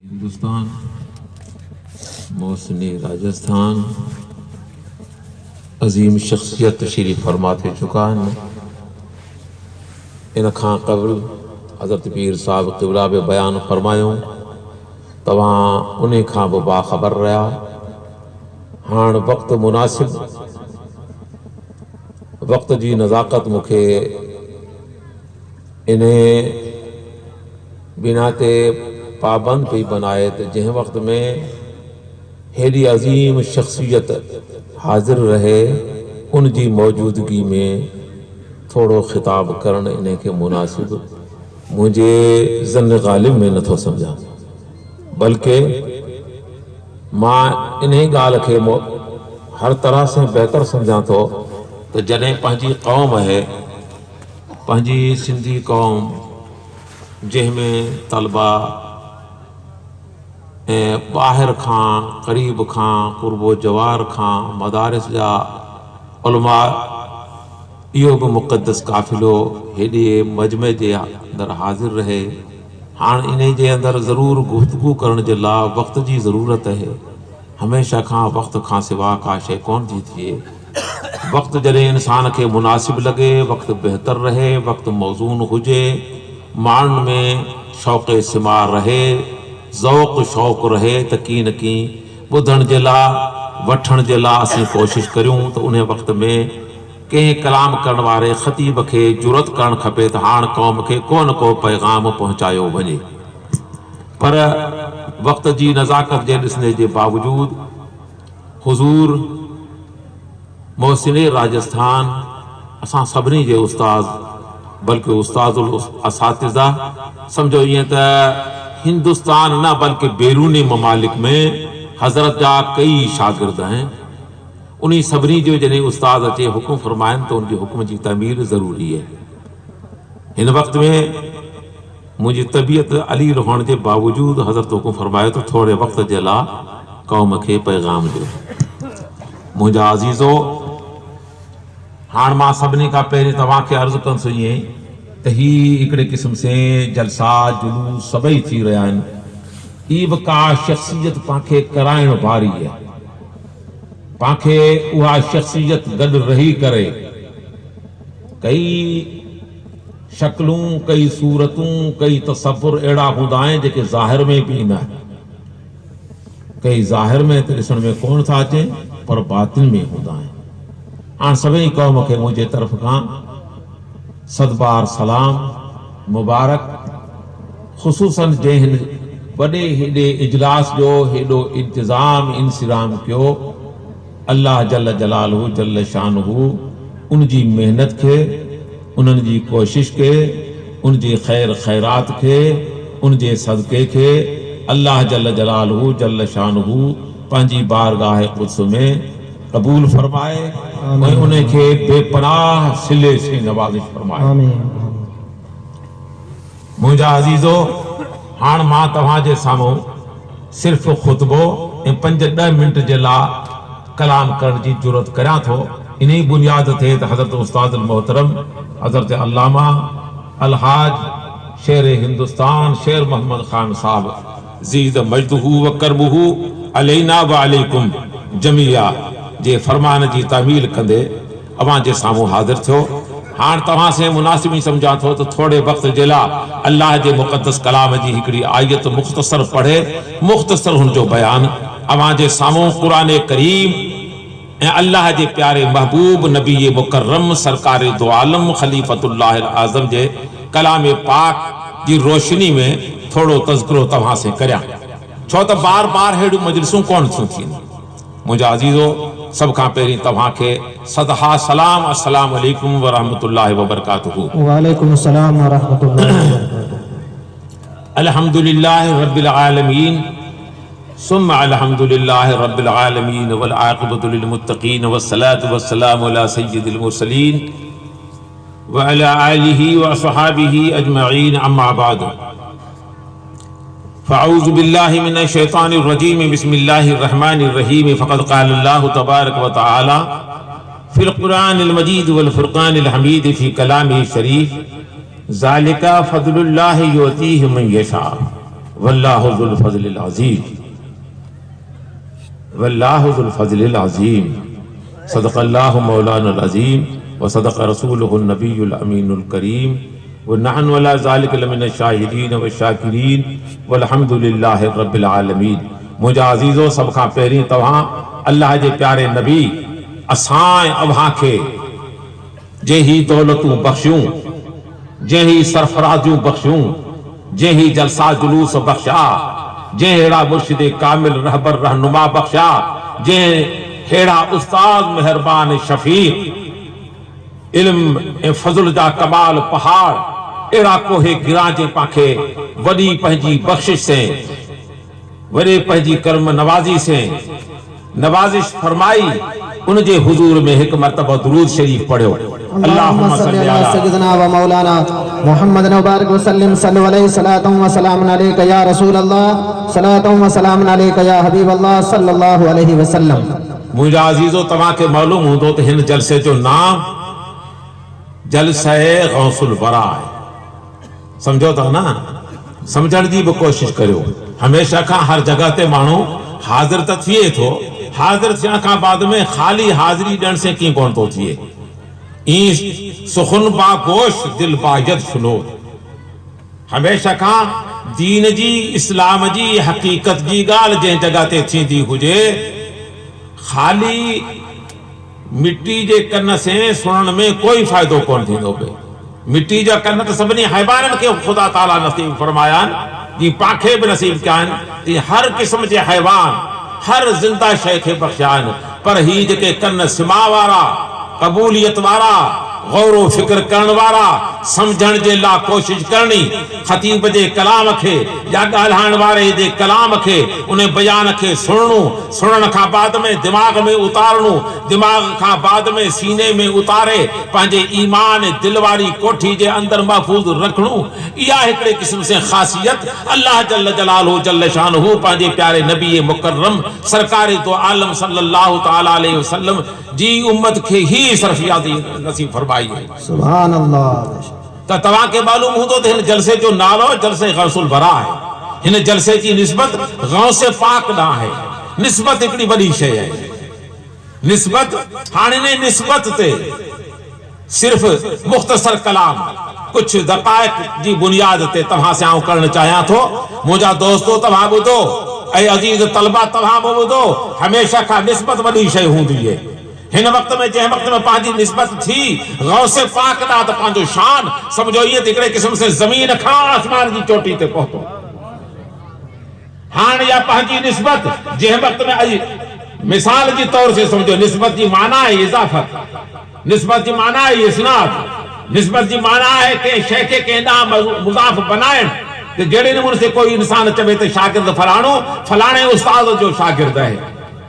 हिंदुस्तान मौसमी राजस्थान अजीम शख्सियत तशरीफ़ फरमा थे चुका है। इन खां क़बल हज़रत पीर साहब क़िबला बि बयान फरमायो तव्हां उन खां बि बाख़बर रहा। हाणे वक़्तु मुनासिब वक़्त जी नज़ाकत मूंखे इन बिना ते पाबंद पई बनाए त जंहिं वक़्त में हेॾी अज़ीम शख्सियत हाज़िर रहे उन जी मौजूदगी में थोड़ो ख़िताब करण इन खे मुनासिब मुझे ज़न ग़ालिब में नथो सम्झां, बल्कि मां इन ॻाल्हि खे हर तरह से बेहतर सम्झां थो त जॾहिं पंहिंजी क़ौम है, पंहिंजी सिंधी क़ौम जंहिंमें तलबा ऐं ॿाहिरि खां क़रीब खां क़ुर्बो जवार खां मदारिस जा उलमा इहो बि मुक़दस काफ़िलो हेॾे मजमे जे अंदरि हाज़िर रहे। हाणे इन जे अंदरि ज़रूरु गुफ़्तगू करण जे लाइ वक़्त जी ज़रूरत आहे। हमेशह खां वक़्त खां सिवा का शइ कोन थी थिए। वक़्तु जॾहिं इंसान खे मुनासिब लॻे, वक़्तु बहितर रहे, वक़्तु मौज़ून हुजे, माण्हुनि में शौक़ सिमार रहे, ज़ौक़ शौक़ रहे त की न की ॿुधण जे लाइ वठण जे लाइ असीं कोशिशि करियूं त उन वक़्त में कंहिं कलाम करण वारे ख़तीब खे जुरत करणु खपे त हाणे क़ौम खे को न को पैगाम पहुचायो वञे। पर वक़्त जी नज़ाकत जे ॾिसणे जे बावजूद हुज़ूर मोहसिन राजस्थान असां सभिनी जे उस्ताद, बल्कि उस्तादुल असातिज़ा, सम्झो ईअं त हिंदुस्तान न बल्कि बैरूनी ममालिक में हज़रत जा कई शागिर्द आहिनि। उन्हीं सभिनी जो जॾहिं उस्ताद अचे हुकुम फरमाइनि त उनजे हुकुम जी तमीर ज़रूरी आहे। हिन वक़्त में मुंहिंजी तबीयत अली हुअण जे बावजूद हज़रत हुकुम फरमायो त थोरे वक़्त जे लाइ क़ौम खे पैगाम ॾियो। मुंहिंजा अज़ीज़ो, हाणे मां सभिनी खां पहिरीं तव्हांखे अर्ज़ु कंदुसि ईअं त ही हिकिड़े क़िस्म से जलसा जुलूस सभई थी रहिया आहिनि। ही बि का शख़्सियत पांखे कराइण वारी आहे। पांखे उहा शख़्सियत गॾु रही करे कई शक्लूं, कई सूरतूं, कई तसव्वुर अहिड़ा हूंदा आहिनि जेके ज़ाहिर में बि ईंदा आहिनि। कई ज़ाहिर में त ॾिसण में कोन था अचनि पर बातिन में हूंदा आहिनि। हाणे सभई क़ौम खे मुंहिंजे तरफ़ खां सदबार सलाम मुबारक, ख़ुसूसन जंहिं वॾे हेॾे इजलास जो हेॾो इंतज़ाम इंसिराम कयो, अल्लाह जल जलालहू जल शानहू उन जी महिनत खे, उन्हनि जी कोशिश खे, उन जे ख़ैर ख़ैरात खे, उन जे सदक़े खे अल्लाह जल जलालहू जल शानहू पंहिंजी बारगाह क़ुद्स में क़बूल फरमाए ऐं उन खे बेपनाह सिले से नवाज़िश फरमाए। मुंहिंजा अज़ीज़ो, हाणे मां तव्हांजे साम्हूं सिर्फ़ ख़ुतबो ऐं 5-10 मिंट जे लाइ कलाम करण जी जुरत करियां थो। इन ई बुनियाद ते त हज़रत उस्ताद मोहतरम हज़रत अल्लामा अलहाज शेर हिंदुस्तान शेर मोहम्मद ख़ान साहब ज़ीद मजदहू व करबहू अलैना व अलैकुम जमिया जे फरमान जी तामील कंदे अवां जे साम्हूं हाज़िर थियो। हाणे तव्हां से मुनासिब ई सम्झां थो त थोरे वक़्त जे लाइ अल्लाह जे मुक़दस कलाम जी हिकिड़ी आयत मुख़्तसर पढ़े, मुख़्तसर हुनजो बयान अवां जे साम्हूं क़ुरान करीम ऐं अल्लाह जे प्यारे महबूब नबी मुकर्रम सरकार दो आलम ख़लीफ़तुल्लाह आज़म जे कलाम पाक जी रोशनी में थोड़ो तज़किरो तव्हां से करियां, छो त बार बार अहिड़ियूं मजलिसूं कोन थियूं थियनि। मुंहिंजा अज़ीज़ो, सब खां पहिरीं तव्हांखे सदहा सलाम, अस्सलामु अलैकुम व रहमतुल्लाहि व बरकातुहू। वालेकुम अस्सलाम व रहमतुल्लाहि व बरकातुहू। अल्हम्दुलिल्लाहि रब्बिल आलमीन सुम्मा अल्हम्दुलिल्लाहि रब्बिल आलमीन वल आक़िबतु लिल मुत्तक़ीन वस्सलातु वस्सलामु अला सय्यिदिल मुरसलीन व अला आलिहि व अस्हाबिहि अजमईन, अम्मा बाद। फ़अऊज़ु बिल्लाहि मिनश शैतानिर रजीम, बिस्मिल्लाहिर रहमानिर रहीम। फ़क़द क़ाला अल्लाहु तबारक व तआला फ़िल क़ुरानिल मजीद वल फ़ुरक़ानिल हमीद फ़ी कलामिही शरीफ़, ज़ालिका फ़ज़्लुल्लाहि युअतीहि मन यशा। वल्लाहु ज़ुल फ़ज़्लिल अज़ीम, वल्लाहु ज़ुल फ़ज़्लिल अज़ीम। सदक़ल्लाहु मौलाना अज़ीम व सदक़ रसूलुहुन नबियुल अमीनुल करीम व नहनु अला ज़ालिका लमिन शाहिदीन व शाकिरीन वल्हम्दुलिल्लाहि रब्बिल आलमीन। मुझे अज़ीज़ो सब खां पहिरीं तव्हां अल्लाह जे प्यारे नबी असां अव्हां खे जेही दौलतूं बख्शियूं, जेही सरफराज़ियूं बख्शियूं, जेही जलसा जुलूस बख्शा, जंहिं अहिड़ा मुर्शिद कामिल रहबर रहनुमा बख्शा, जंहिं अहिड़ा उस्ताद मेहरबान शफीक इल्म ऐं फज़ल जा कमाल पहाड़ अहिड़ा कोहे गिरां जे पाखे वॾी पंहिंजी बख़्शिश से वॾे पंहिंजी कर्म नवाज़ी से नवाज़िश फरमाई, उन जे हुजूर में हिकु मरतबा दुरूद शरीफ पढ़ियो। अल्लाहुम्मा सल्ली अला सय्यिदिना व मौलाना मुहम्मद मुबारक वसल्लम सल्लल्लाहु अलैहि सलातु व सलाम अलैका या रसूल अल्लाह सलातु व सलाम अलैका या हबीब अल्लाह सल्लल्लाहु अलैहि वसल्लम। मुझा अज़ीज़ो तव्हां खे मालूम हूंदो त हिन जलसे जो नाम जलसे गौसुल वरा है। समझो था ना, समझण जी भी कोशिश करियो। हमेशा खां हर जगह ते माण्हू हाज़िर त थिए थो, हाज़िर थियण खां बाद में ख़ाली हाज़िरी ॾियण से कीअं कोन थो थिए। ई सुखुन बा गोश दिल बायद सुनो। हमेशा खां दीन जी इस्लाम जी हकीकत जी ॻाल्हि जंहिं जगह ते थींदी हुजे, ख़ाली मिट्टी जे कन से सुनण में कोई फ़ाइदो कोन थींदो पे। मिट्टी जा कन त सभिनी हैवाननि खे ख़ुदा ताला नसीब फरमाया आहिनि, जीअं पाखे बि नसीब कया आहिनि, तीअं हर क़िस्म जे हैवान हर ज़िंदा शइ खे बख़्शिया आहिनि। पर ही जेके कन सिमा वारा, क़बूलियत वारा, गौर फिक्र करण वारा, समझण जे लाइ कोशिश करणी, ख़तीब जे कलाम खे या ॻाल्हाइण वारे जे कलाम खे उन बयान खे सुणणो, सुणण खां बाद में दिमाग़ में उतारणो, दिमाग़ खां बाद में सीने में उतारे पंहिंजे ईमान दिल वारी कोठी जे अंदर महफूज़ रखणो। इहा हिकिड़े क़िस्म से ख़ासियत अल्लाह जल्ल जलालहू जल्ल शानहू पंहिंजे प्यारे नबी मुकर्रम सरकार दो आलम सल्लल्लाहु तआला अलैहि वसल्लम जी उम्मत खे ही सरफियाती नसीब फरमाई है। सुभान अल्लाह। त तव्हां खे मालूम हूंदो त हिन जलसे जो नालो जलसे गौसुल वरा है। हिन जलसे जी निस्बत गौसे पाक ॾांहुं आहे। निस्बत हिकिड़ी वॾी शइ आहे। निस्बत हाणे ने निस्बत ते सिर्फ़ मुख़्तसर कलाम कुछ दक़ाइक़ जी बुनियाद ते तव्हां से आउं करणु चाहियां थो। मुंहिंजा दोस्तो तव्हां ॿुधो ऐं अज़ीज़ तलबा तव्हां बि ॿुधो। हमेशा खां निस्बत वॾी शइ हूंदी आहे। हिन वक्त में जंहिं वक्त में पंहिंजी निस्बत थी गौसे पाक ॾांहुं त पंहिंजो शान समझो इहे त हिकिड़े क़िस्म से ज़मीन खां आसमान जी चोटी ते पहुतो। हाणे या पंहिंजी निस्बत जंहिं वक्त में अॼु मिसाल जे तौर से समझो निस्बत जी माना आहे इज़ाफ़त, निस्बत जी माना आहे इस्नाद, निस्बत जी माना आहे कंहिं शइ खे कंहिं ॾांहुं मुज़ाफ़ बनाइण। त जहिड़े नमूने से कोई इंसान चवे त शागिर्द फलाणो फलाणे उस्ताद जो शागिर्द आहे,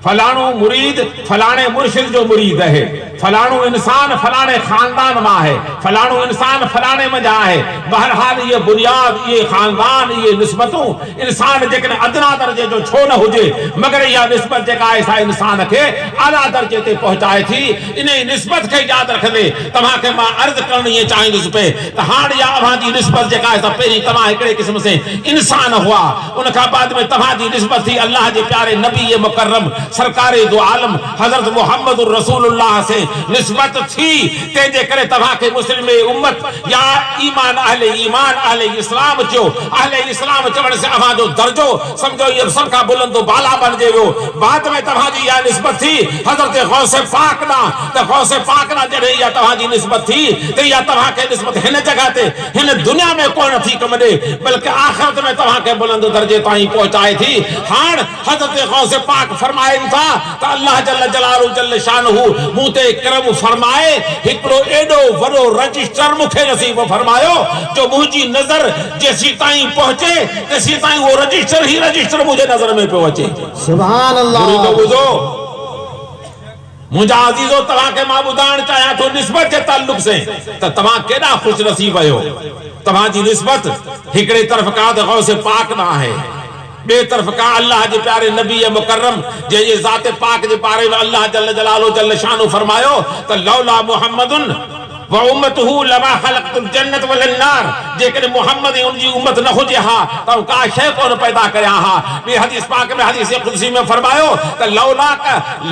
फलाणो मुरीद फलाणे मुर्शिद जो मुरीद है, फलाणो इंसान फलाणे खानदान मां है, फलाणो इंसान फलाणे मजा है। बहरहाल ये बुनियाद, ये खानदान, ये निस्बतों इंसान जेकॾहिं अदना दर्जे जो छो न हुजे, मगर इहा निस्बत जेका आहे सा इंसान खे आला दर्जे ते पहुचाए थी। इन निस्बत खे यादि रखंदे तव्हांखे मां अर्ज़ करणु ईअं चाहींदुसि पे त हाणे या अव्हांजी निस्बत जेका आहे सा पहिरीं तव्हां हिकिड़े क़िस्म से इंसान हुआ, उन खां बाद में तव्हांजी निस्बत थी अल्लाह जे प्यारे नबी मुकर्रम सरकारे दो आलम हजरत मोहम्मद रसूलुल्लाह से निस्बत थी। तंहिंजे करे तव्हांखे मुस्लिम उम्मत या ईमान अहले इस्लाम चयो। अहले इस्लाम चवण से अव्हांजो दर्जो समझो इहो सभ खां बुलंदो बाला बणिजे वियो। बाद में तव्हांजी इहा निस्बत थी हज़रत गौसे पाक ॾांहुं। त गौसे पाक ॾांहुं जॾहिं इहा तव्हांजी निस्बत थी त इहा तव्हांखे निस्बत हिन जगह ते हिन दुनिया में कोन थी कम ॾे, बल्कि आख़िरत में तव्हांखे बुलंद दर्जे ताईं पहुचाए थी। हाणे हज़रत गौसे पाक फरमाइनि था त अल्लाह जल्ल जलालहू जल्ल शानहू मूं ते करम फरमाए हिकिड़ो एॾो वॾो रजिस्टर मूंखे नसीब फरमायो जो मुंहिंजी नज़र जेसी ताईं पहुचे तेसी ताईं उहो रजिस्टर ही रजिस्टर मुंहिंजे नज़र में पियो अचे। सुभान अल्लाह। ॿुधो मुंहिंजा अज़ीज़ो, तव्हांखे मां ॿुधाइण चाहियां थो निस्बत जे ताल्लुक से त तव्हां केॾा ख़ुशि नसीब आहियो। तव्हांजी निस्बत हिकिड़े तरफ़ का त गौसे पाक ॾांहुं आहे, बे तरफ का अल्लाह जे प्यारे नबी मुकर्रम जे ज़ात पाक जे बारे में अल्लाह जल्ल जलालो जल्ल शानो फरमायो त लौला मुहम्मदुन व उम्मतहू लमा खलक़तुल जन्नत वल नार जेकॾहिं मोहम्मद उनजी उम्मत न हुजे हा त का शइ कोन पैदा करिया हा। ॿी हदीस पाक में हदीस कुदसी में फरमायो त लौलाक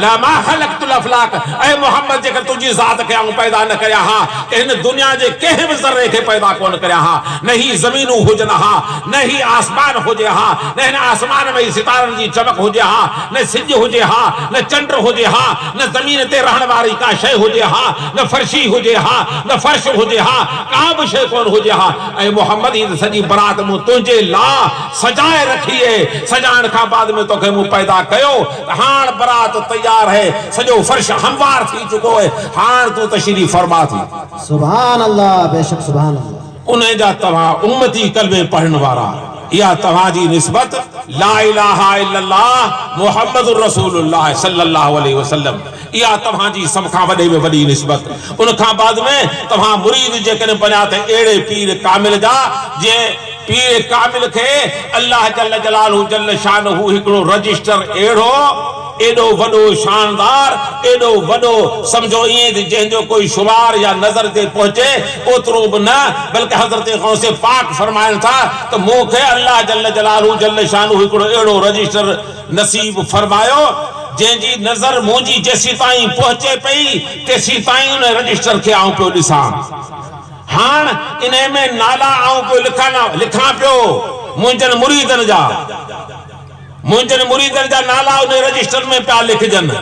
लमा खलक़तुल अफलाक, ऐ मोहम्मद जेकर तुंहिंजी ज़ात खे आऊं पैदा न करिया हा त हिन दुनिया जे कंहिं बि ज़र्रे खे पैदा कोन करिया हा। न ही ज़मीनूं हुजनि हा, न ही आसमान हुजे हा, न हिन आसमान में सितारनि जी चमक हुजे हा, न सिज हुजे हा, न चंड हुजे हा, न ज़मीन ते रहण वारी का शइ हुजे हा, न फर्शी हुजे हा, न फर्श हुजे हा, का बि शइ कोन हुजे हा। ऐं मोहम्मद ही सॼी बरात मूं तुंहिंजे लाइ सजाए रखी आहे। सजाइण खां बाद में तोखे मूं पैदा कयो त हाणे बरात तैयार है, सॼो फर्श हमवार थी चुको है, हाणे तूं तशरीफ़ फरमा थी। सुभान अल्लाह, बेशक सुभान अल्लाह। उन जा तव्हां उम्मती कलमे पढ़ण वारा, या तव्हांजी निस्बत ला इलाहा इल्लल्लाह मुहम्मदुर रसूलुल्लाह सल्लल्लाहु अलैहि वसल्लम, इहा तव्हांजी सभ खां वॾे में वॾी निस्बत। उन खां बाद में तव्हां मुरीद जेकॾहिं बणिया त अहिड़े पीर कामिल जा जे पीर कामिल खे अल्लाह जल्ल जलालहू जल्ल शानहू हिकिड़ो रजिस्टर अहिड़ो एडो वडो शानदार, एडो वडो समझो ईअं जंहिंजो कोई शुमार या नज़र ते पहुचे ओतिरो बि न, बल्कि हज़रत गौसे पाक फरमाइनि था त मूंखे अल्लाह जल्ल जलालहू जल्ल शानहू हिकिड़ो अहिड़ो रजिस्टर नसीब फरमायो जंहिंजी नज़र मुंहिंजी जेसी ताईं पहुचे पई तेसी ताईं उन रजिस्टर खे आऊं पियो ॾिसां। हाणे इन में नाला आऊं पियो लिखां पियो मुंहिंजनि मुरीदनि जा, मुंहिंजनि मुरीदनि जा नाला उन रजिस्टर में पिया लिखजनि।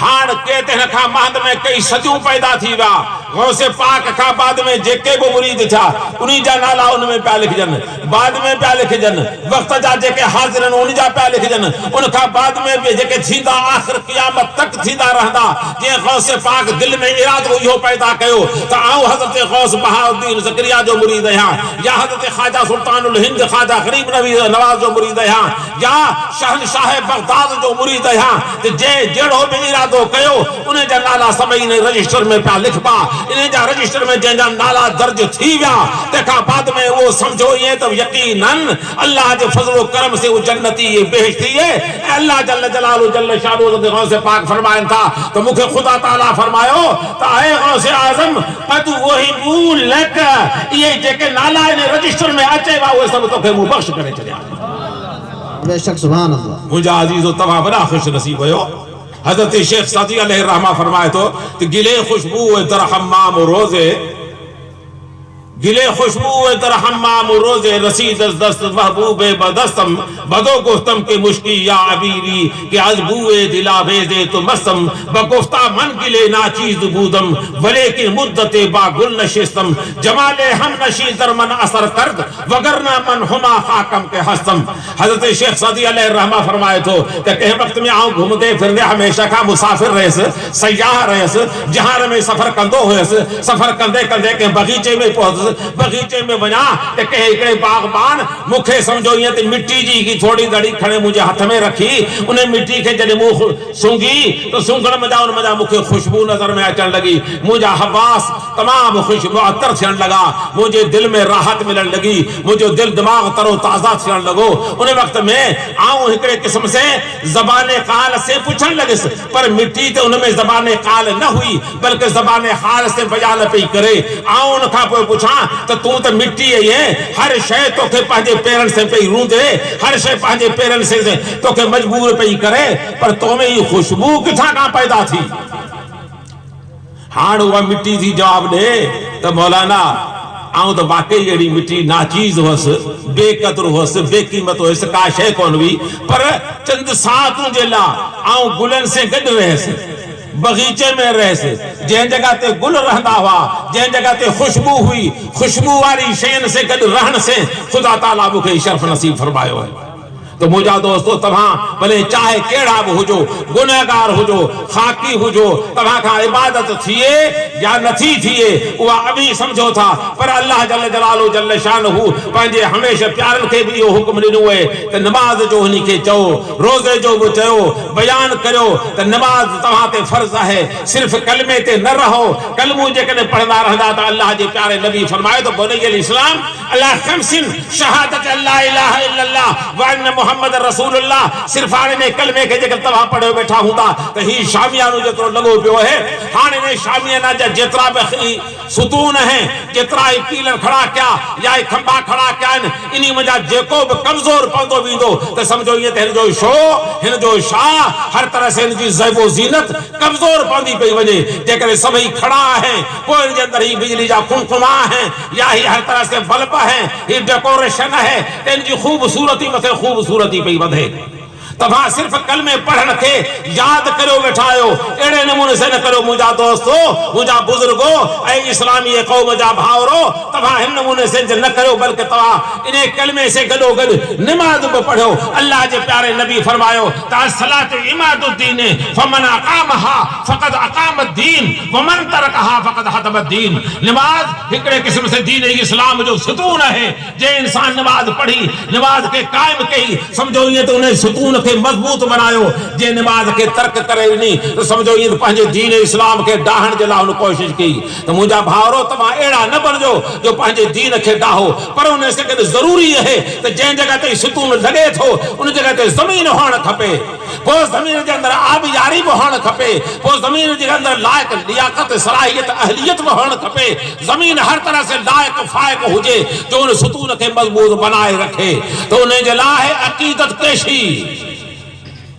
हाणे के त हिन खां बाद में कई सदियूं पैदा थी विया, गौसे पाक खां बाद में जेके बि मुरीद थिया उन्ही जा नाला उन में पिया लिखजनि, बाद में पिया लिखजनि, वक़्त जा जेके हाज़िर आहिनि उन जा पिया लिखजनि, उन खां बाद में बि जेके थींदा आख़िर क़यामत तक थींदा रहंदा। जीअं गौसे पाक दिलि में इरादो इहो पैदा कयो त आऊं हज़रत गौस बहाउद्दीन ज़करिया जो मुरीद आहियां, या हज़रत ख़्वाजा सुल्तानुल हिंद ख़्वाजा गरीब नवाज़ जो मुरीद आहियां, या शहनशाह बगदाद जो मुरीद आहियां, त जहिड़ो बि इरादो कयो उन जा नाला सभई इन रजिस्टर में पिया लिखबा। इन जा रजिस्टर में जंहिंजा नाला दर्ज थी विया तंहिंखां बाद में उहो समझो ईअं त यकीनन अल्लाह जे फज़लो करम से वो जन्नती बेहश्ती है। अल्लाह जल्ल जलालहू जल्ल शानहू गौसे पाक फरमाइनि था त मूंखे खुदा ताला फरमायो त ऐ गौसे आज़म क़द वहिबू लक, इहे जेके नाला इन रजिस्टर में अचे वा उहे सभु तोखे मूं बख़्श करे छॾिया। बेशक सुभान अल्लाह। मुंहिंजा अज़ीज़ो तव्हां वॾा ख़ुश नसीब हुयो। हज़रत शेख सादी अलैहि रहमा फरमाए थो त गिले खुशबू दर हम्माम रोज़े, गिले खुशबू दर हम्माम रोज़े रसीद दस्त महबूब बदस्तम बदो गुफ्तम के मुश्की या अबीरी के अजबूए दिलावेज़े तो मस्तम बगुफ्ता मन गिले नाचीज बूदम वले की मुद्दते बा गुल नशिस्तम जमाले हम नशी दर मन असर करद वगरना मन हुमा खाकम के हस्तम। हज़रत शेख सादी अलैहि रहमा फरमाए थो त कंहिं वक़्त में आऊं घुमंदे फिरंदे हमेशा खां मुसाफ़िर रहियसि, सयाह रहियसि, जहाज में सफ़र कंदो हुयसि। सफ़र कंदे कंदे कंहिं बगीचे में पहुतसि, बगीचे में वञा त कंहिं हिकिड़े बाग़बान मूंखे सम्झो ईअं त मिट्टी जी की थोड़ी दड़ी खणे मुंहिंजे हथ में रखी, उन मिट्टी खे जॾहिं मूं सूंघी त सूंघण मज़ा उन मज़ा मूंखे खुशबू नज़र में अचण लॻी, मुंहिंजा हवास तमामु ख़ुशि मुअत्तर थियण लॻा, मुंहिंजे दिलि में राहत मिलण लॻी, मुंहिंजो दिलि दिमाग़ तरो ताज़ा थियण लॻो। उन वक़्त में आऊं हिकिड़े क़िस्म से ज़बाने क़ाल से पुछण लॻियुसि, पर मिट्टी त उन में ज़बाने क़ाल न हुई बल्कि ज़बाने हाल से बयान पई करे। आऊं उन खां पोइ पुछां त तूं त मिट्टी आई आहे, हर शइ तोखे पंहिंजे पेरनि से पई रूंदे, हर शइ पंहिंजे पेरनि से तोखे मजबूर पई करे, पर तो में ई खुशबू किथां खां पैदा थी? हाणे उहा मिट्टी थी जवाब ॾे त मौलाना आऊं त वाकई अहिड़ी मिट्टी नाचीज़ हुअसि, बेक़दुर हुअसि, बेक़ीमत हुअसि, का शइ कोन हुई, पर चंद सातुनि जे लाइ आऊं गुलनि से गॾु रहियसि, बगीचे में रहसि, जंहिं जगह ते गुल रहंदा हुआ, जंहिं जगह ते खुशबू हुई, खुशबू वारी शयुनि से गॾु रहण से खुदा ताला मूंखे शर्फ नसीब फरमायो है। तो मुझा दोस्तों तव्हां भले चाहे कहिड़ा बि हुजो, गुनहगार हुजो, खाकी हुजो, तव्हां खां इबादत थिए या नथी थिए उहा अभी समझो था, पर अल्लाह जल्ल जलालहू जल्ल शानहू पंहिंजे हमेशह प्यारनि खे बि इहो हुक्म ॾिनो आहे त नमाज़ जो हुन खे चओ, रोज़े जो बि चयो, बयान करियो त नमाज़ तव्हां ते फ़र्ज़ आहे, सिर्फ़ कलमे ते न रहो। कलमो जेकॾहिं पढ़ंदा रहंदा त अल्लाह जे प्यारे नबी फरमायो त बुनियल इस्लाम अला खमसिन शहादत अल्ला इलाहा इल्लल्लाह व अन्न मोहम्मद रसूलुल्लाह सिर्फ हाणे ने कलमे के जेकर तव्हां पढ़ियो वेठा हूंदा त ही शामियानो जेतिरो लॻो पियो है। हाणे ने शामियाना जा जेतिरा बि सुतून है, जेतिरा ही पीलर खड़ा कया या खंबा खड़ा कया आहिनि, इन मजा जेको बि कमज़ोर पवंदो वेंदो त समझो ईअं त हिन जो शो, हिन जो शाह, हर तरह से हिन जी ज़ैबो ज़ीनत कमज़ोर पवंदी पई वञे। जेकर सभई खड़ा आहिनि, पोइ हिन जे अंदरि ही बिजली जा कुमकुमा है या ही हर तरह से बल्ब है, ही डेकोरेशन है, इन जी खूबसूरती मथे खूबसूरती पई वधे। तव्हां सिर्फ कलमे पढ़ण के याद करो वेठा आहियो, अहिड़े नमूने से न करो मुंहिंजा दोस्तो, मुंहिंजा बुजुर्गो ऐं इस्लामी क़ौम जा भाउरो, तव्हां हिन नमूने से न करो, बल्कि तव्हां इन कलमे से गॾोगॾु निमाज़ बि पढ़ियो। अल्लाह जे प्यारे नबी फरमायो त सलात इमादुद्दीन फमन अक़ामहा फ़क़द अक़ामद्दीन वमन तरकहा फ़क़द हदमद्दीन। नमाज हिकिड़े क़िस्म से दीन इस्लाम जो सुतून है। जे इंसान नमाज पढ़ी, नमाज के कायम कई, समझो ईअं त उन सुतून मजबूत बनायो। जे नमाज के तर्क करे नी तो समझो ये पंहिंजे दीन इस्लाम के डाहण जे लाइ कोशिश की। तो मुंहिंजा भाउरो तव्हां अहिड़ा न बणिजो जो पंहिंजे दीन खे डाहो, पर उन से गॾु ज़रूरी है त जंहिं जगह ते सुतून लॻे थो उन जगह ते ज़मीन हुअणु खपे, पोइ ज़मीन जे अंदरि आबयारी बि हुअणु खपे, पोइ ज़मीन जे अंदरि लाइक़ लियाकत सलाहियत अहलियत बि हुअणु खपे। ज़मीन हर तरह से लाइक़ फाइक़ हुजे जो उन सुतून खे मजबूत बनाए रखे। तो उन जे लाइ अक़ीदत पेशी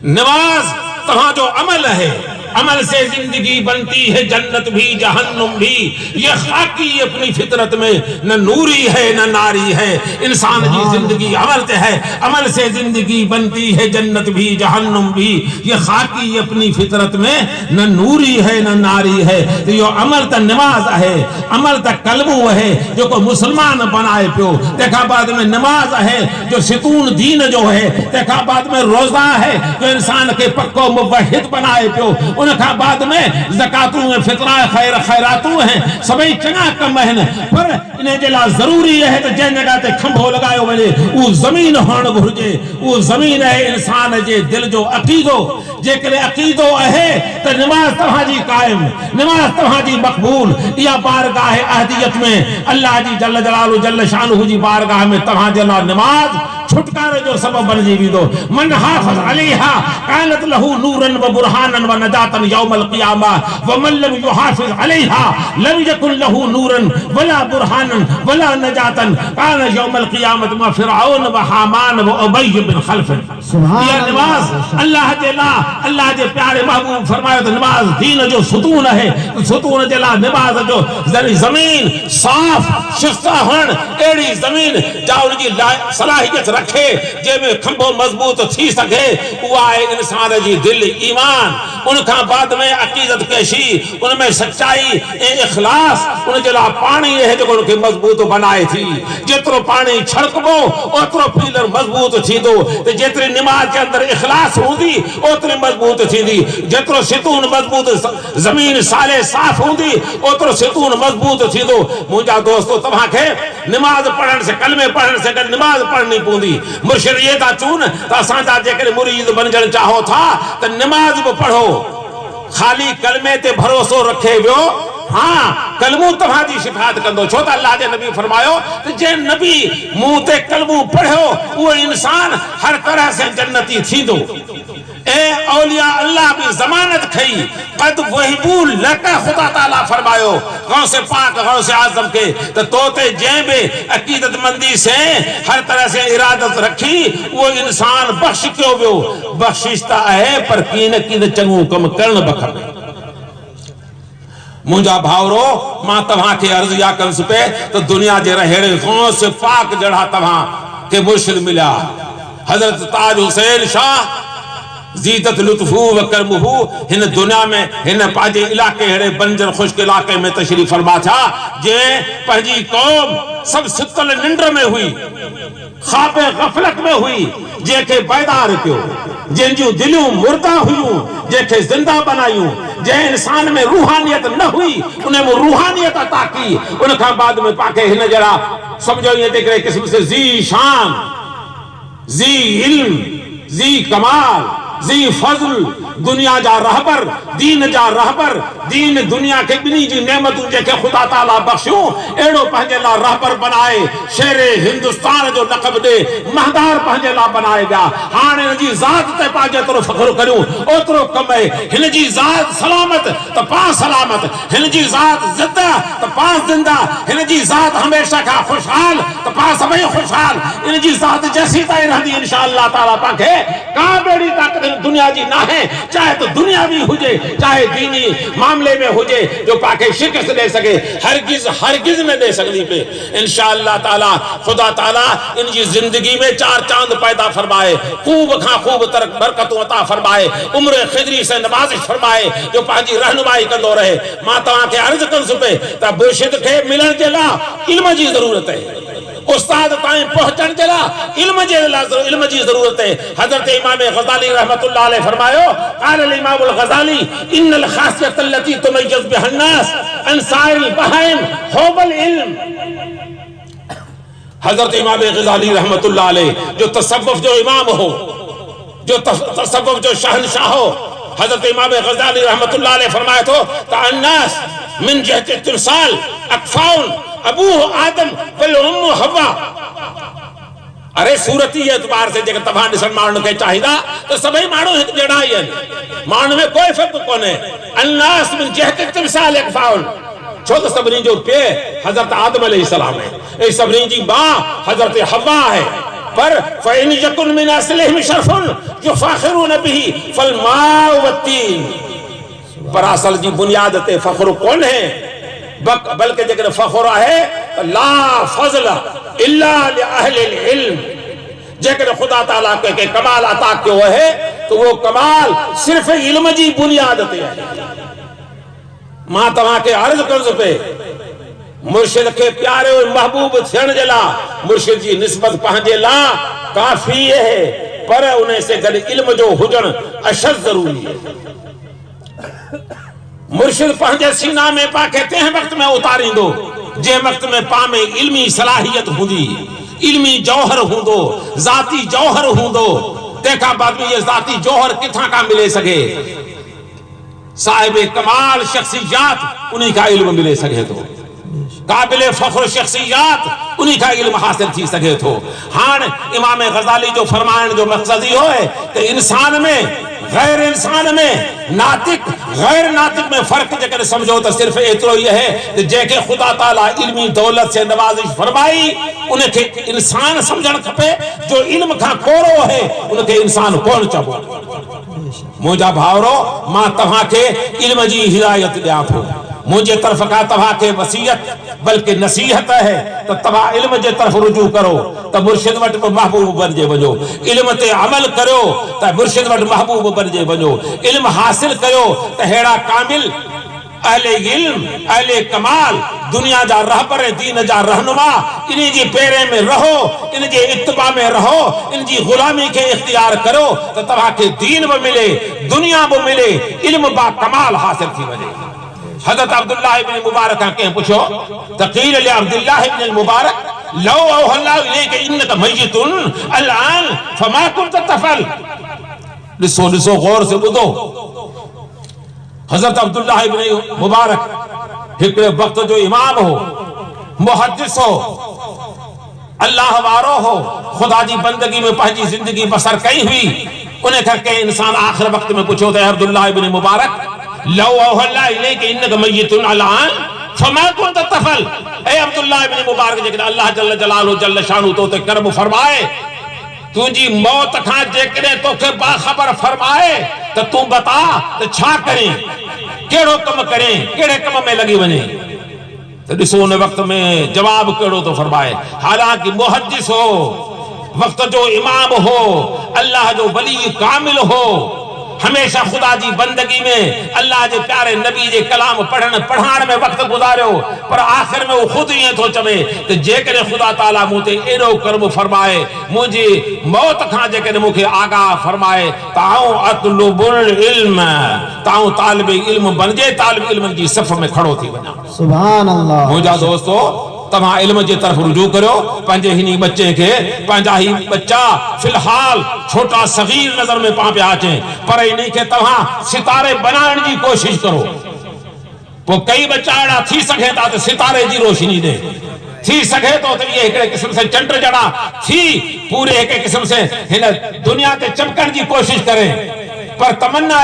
नमाज तव्हां जो अमल है। अमल से जिंदगी बनती है जन्नत भी जहन्नुम भी। ये खाकी अपनी फितरत में न नूरी है न नारी है। इंसान की जिंदगी अमल से है, अमल से जिंदगी बनती है जन्नत भी जहन्नुम भी। ये खाकी अपनी फितरत में न नूरी है न नारी है। तो यो अमल त नमाज है, अमल त कलमो है जो को मुसलमान बनाए पियो। तंहिंखां बाद में नमाज है जो सितून दीन जो है। तंहिंखां बाद में रोज़ा है जो इंसान के पक्को मुवहिद बनाए पियो। उनखां बाद में ज़कातूं में फितरा खैर खैरातूं हैं, सभई चङा कम आहिनि, पर इन जे लाइ ज़रूरी है त जंहिं जॻह ते खंभो लॻायो वञे उहो ज़मीन हुअणु घुरिजे। उहो ज़मीन आहे इंसान जे दिल जो अक़ीदो। जेकॾहिं अक़ीदो आहे त नमाज़ तव्हांजी क़ाइम, नमाज़ तव्हांजी मक़बूल। इहा बारगाह अहदियत में अल्लाह जी जल जलालु जल शानहु जी बारगाह में तव्हांजे लाइ नमाज़ छुटकारे जो सबब बणिजी वेंदो। मन हाफ़िज़ अलैहा कानत लहू नूरन व बुरहानन व नजातन यौमल क़ियामा व मन लम युहाफ़िज़ अलैहा लम यकुन लहू नूरन वला बुरहानन वला नजातन कान यौमल क़ियामत मा फ़िरऔन व हामान व उबय बिन खल्फ़। ये नमाज अल्लाह जे ला, अल्लाह जे प्यारे महबूब फरमायो त नमाज दीन जो सुतून है। सुतून जे ला नमाज जो ज़मीन साफ़ शिफ्ता हुअण, अहिड़ी ज़मीन जा उनजी सलाहियत रखे जंहिंमें खंभो मजबूत थी सके, उहा आहे इंसान जी दिल ईमान। उनखां बाद में अक़ीदत पेशी, उनमें सच्चाई ऐं इख़लास, उन जे लाइ पाणी आहे जेको उनखे मजबूत बनाए थी। जेतिरो पाणी छड़कबो ओतिरो पीलर मजबूत थींदो। त जेतिरी नमाज जे अंदरि इख़लास हूंदी ओतिरी मजबूत थींदी। जेतिरो सितून मजबूत, ज़मीन साले साफ़ हूंदी ओतिरो सितून मजबूत थींदो। मुंहिंजा दोस्तो, तव्हांखे नमाज पढ़ण से, कलमे पढ़ण से गॾु नमाज पढ़णी पवंदी। मुर्शिद ये था चून त असांजा जेकॾहिं मुरीद बणजण चाहो था त नमाज बि पढ़ो। खाली कलमे ते भरोसो रखे वियो, हाँ कलमू तव्हांजी शिफायत कंदो। छो त अल्लाह जे नबी फरमायो त जे नबी मुंह ते कलमू पढ़ियो उहो इंसान हर तरह से जन्नती थींदो। ए औलिया अल्लाह भी जमानत खई कद वहिबू लका, खुदा ताला फरमायो गौसे पाक गौसे आजम के तो तोते जैं बे अकीदतमंदी से हर तरह से इरादत रखी वो इंसान बख्श क्यों वियो। बख्शिशता है पर कीन कीन चंगू कम करण बखबे। मुंहिंजा भाउरो, मां तव्हांखे अर्ज़ या कंस पे तो दुनिया जे रहेड़े गौसे पाक जड़ा तव्हां के मुर्शिद मिला। हजरत ताज हुसैन शाह जीतत लुत्फू व करमुहू हिन दुनिया में हिन पाजे इलाके हेड़े बंजर खुश्क इलाके में तशरीफ फरमा था जे पंहिंजी कौम सब सुतल निंड में हुई, ख्वाबे गफलत में हुई, जेके बेदार कयो, जंहिंजूं दिलियूं मुर्दा हुयूं जेके जिंदा बनायूं। जंहिं इंसान में रूहानियत न हुई उन में रूहानियत अता की। उनखां बाद में पाके हिन जड़ा समझो ये हिकिड़े क़िस्म से ज़ी शान, ज़ी इल्म, ज़ी कमाल, ज़ी फज़ल दुनिया जा रहबर दीन जा रहबर दीन दुनिया के बिनी जी नेमतूं जेके खुदा ताला बख्शियूं एड़ो पंहिंजे ला रहबर बनाए शेरे हिंदुस्तान जो लक़ब दे महदार पंहिंजे ला बनाए विया। हाणे हिन जी ज़ात ते पा जेतिरो फ़ख्रु करियूं ओतिरो कम आहे। हिन जी ज़ात सलामत त पा सलामत, हिन जी ज़ात ज़िंदा त पा ज़िंदा, हिन जी ज़ात हमेशा खां खुशहाल त पा सभई खुशहाल। इन जी ज़ात जैसी ताईं रहंदी इंशाअल्लाह ताला पाके का बेड़ी ताकत दुनिया जी ना है, चाहे तो दुनियावी हुजे चाहे दीनी मामले में हुजे जो पाके शिकस्त दे सके हरगिज हरगिज न दे सकती पे इंशाअल्लाह ताला। खुदा ताला इन जी जिंदगी में चार चांद पैदा फरमाए, खूब खां खूब तरक बरकतों अता फरमाए, उम्र खिदरी से नवाजिश फरमाए जो पांजी रहनुमाई कंदो रहे। मां तवां के अर्ज कंस पे त मुर्शिद के मिलण जे ला इल्म जी जरूरत है, उस्ताद ताईं पहुंचण जे ला इल्म जी जरूरत है। हजरत इमाम गज़ाली रहमतुल्लाह अलैह फरमायो क़ाल इमाम गज़ाली इन्नल खासियत अल्लती तुमय्यज़ बिहा अन्नास अन साइरिल बहाइम हुब्बुल इल्म। हजरत इमाम गज़ाली रहमतुल्लाह अलैह जो तसव्वुफ जो इमाम हो, जो तसव्वुफ जो शहंशाह हो, हजरत इमाम गज़ाली रहमतुल्लाह अलैह फरमाया तो अन्नास मिन जहत तिमसाल अकफाउन अबू आदम वल उम्मु हव्वा। अरे सूरती एतबार से जेकर तव्हां ॾिसण माण्हुनि खे चाहिदा तो सभई माण्हू हिकु जहिड़ा ई आहिनि, माण्हुनि में कोई फ़र्क़ु कोन्हे। अन्नास मिन जहत तिमसाल अकफाउन छो तो सभिनी जो पे हजरत आदम अलैहिस्सलाम है, ऐं सभिनी जी मां हजरत हव्वा है। पर फ़इन यकुन मिन असलिहिम शरफ़ुन युफ़ाख़िरून बिही फ़ल माउ वत्तीन। पर असल जी बुनियाद ते फ़ख्रु कोन है, बल्कि जेकर फ़ख्रु आहे त ला फ़ज़ल इल्ला लिअहलिल इल्म। जेकर खुदा ताला के कमाल अता कयो है तो वो कमाल सिर्फ इल्म जी बुनियाद ते आहे। मां तव्हां के अर्ज कर्ज पे मुर्शिद के प्यारे महबूब थियण जे ला मुर्शिद जी निस्बत पंहिंजे ला काफ़ी है, पर उन से गॾु इल्म जो हुजण अशद ज़रूरी है। मुर्शिद पंहिंजे सीना में पाके तंहिं वक्त में उतारींदो जंहिं वक्त में पा में इल्मी सलाहियत हूंदी, इल्मी जौहर हूंदो, ज़ाती जौहर हूंदो। तंहिंखां बाद में ये ज़ाती जौहर किथां का मिले सके? साहिब कमाल शख्सियात उन्हीं का इल्म मिले सके तो, काबिल फख्र शख्सियात उन्हीं का इल्म हासिल थी सके तो। हाण इमाम गज़ाली जो फरमाइण जो मकसद इहो है कि इंसान में गैर इंसान में नातिक गैर नातिक में फर्क जेकर समझो तो सिर्फ एतिरो ही है कि जेके खुदा ताला इल्मी दौलत से नवाजिश फरमाई उनके इंसान समझण खपे, जो इल्म खां कोरो है उनके इंसान कोन चबो। मुंहिंजा भाउरो मां तव्हां के इल्म जी हिदायत ॾियां थो, मुझे तरफ का तव्हां के वसीयत बल्कि नसीहत है तो तव्हां इल्म जे तरफ रुजू करो तो मुर्शिद वट महबूब बनजे वञो, इल्म ते अमल करो तो मुर्शिद वट महबूब बनजे वञो, इल्म हासिल करो तो हेड़ा कामिल अहले इल्म अहले कमाल दुनिया जा रहबर दीन जा रहनुमा इन्हीं जी पेरे में रहो, इन जे इत्तबा में रहो, इन जी गुलामी के इख्तियार करो तो तव्हां के दीन भी मिले दुनिया भी मिले, इल्म बा कमाल हासिल थी वञे। हज़रत अब्दुल्लाह इब्न मुबारक के पूछो तक़ील ले अब्दुल्लाह इब्न मुबारक लौ अल्लाह इलेक इन्नका मय्यतुन अलआन फमा कुंत तफल। ॾिसो गौर से ॿुधो, हज़रत अब्दुल्लाह इब्न मुबारक हिकिड़े वक्त जो इमाम हो, मुहद्दिस हो, अल्लाह वारो हो, खुदा जी बंदगी में पंहिंजी जिंदगी बसर कई हुई। उन्हें करके इंसान आखिर वक्त में पूछो तो अब्दुल्लाह इब्न मुबारक लौ अल्लाह इलेक इन्नका मय्यतुन अलआन फमा कुंत तफल। ए अब्दुल्लाह इब्न मुबारक जेकर अल्लाह जल्ल जलालहु जल्ल शानु तो ते कर्म फरमाए, तुझी मौत खां जेकॾहिं तोखे बाखबर फरमाए तो तू बता तो छा करें, केड़ो कम करें, केड़े कम में लगी वने। तो ॾिसो उन वक्त में जवाब केड़ो तो फरमाए। हालांकि मुहद्दिस हो, वक्त जो इमाम हो, अल्लाह जो वली कामिल हो, हमेशा खुदा जी बंदगी में अल्लाह के प्यारे नबी के कलाम पढ़ाण में वक्त गुजारियो, पर आखिर में वो खुद ही तो चवे कि जेकर खुदा ताला मुझे एड़ो कर्म फरमाए, मुझे मौत खां जेकर मुझे आगाह फरमाए ताऊं अतलुबुल इल्म, ताऊं तालिब इल्म बनजे, तालिब इल्म की सफ में खड़ो थी वना। सुभान अल्लाह। मुझा दोस्तों तव्हां इल्म जे तरफ रुजू करो पंहिंजे हिनी बच्चे के पंहिंजा ही बच्चा फिलहाल छोटा सगीर नजर में पा पिया अचे पर इन्हीं के तव्हां सितारे बनाइण जी कोशिश करो वो कई बच्चा अड़ा थी सके था तो सितारे जी रोशनी दे थी सके तो ये एक किस्म से चंड जड़ा थी पूरे एक किस्म से हिन दुनिया ते चमकण की कोशिश करे पर तमन्ना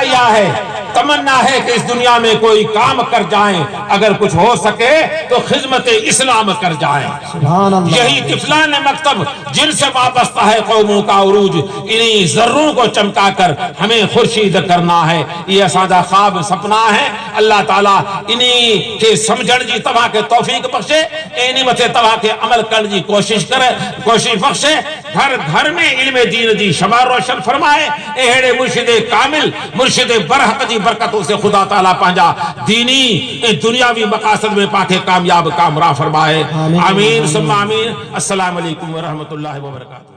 है कि इस दुनिया में कोई काम कर जाए अगर कुछ हो सके तो खिदमत इस्लाम कर जाए। सुभान अल्लाह। यही तिफलान मकतब जिनसे वाबस्ता है कौमों का उरूज इन्हीं जर्रों को चमका कर हमें खुर्शीद करना है। ये असादा ख्वाब सपना है। अल्लाह ताला इन्हीं के समझण जी तव्हां के तौफीक बख्शे इन्हीं मथे तव्हां के अमल करण जी कोशिश बख्शे। घर घर में इल्म दीन जी शमा रोशन फरमाए। अहिड़े मुर्शिद कामिल मुर्शिद बरहक जी बरकतों से खुदा ताला पंहिंजा दीनी दुनियावी मकासद में पाके कामयाब कामरा फरमाए। आमीन सुम्मा आमीन। अस्सलाम वालेकुम व रहमतुल्लाहि व बरकातहू।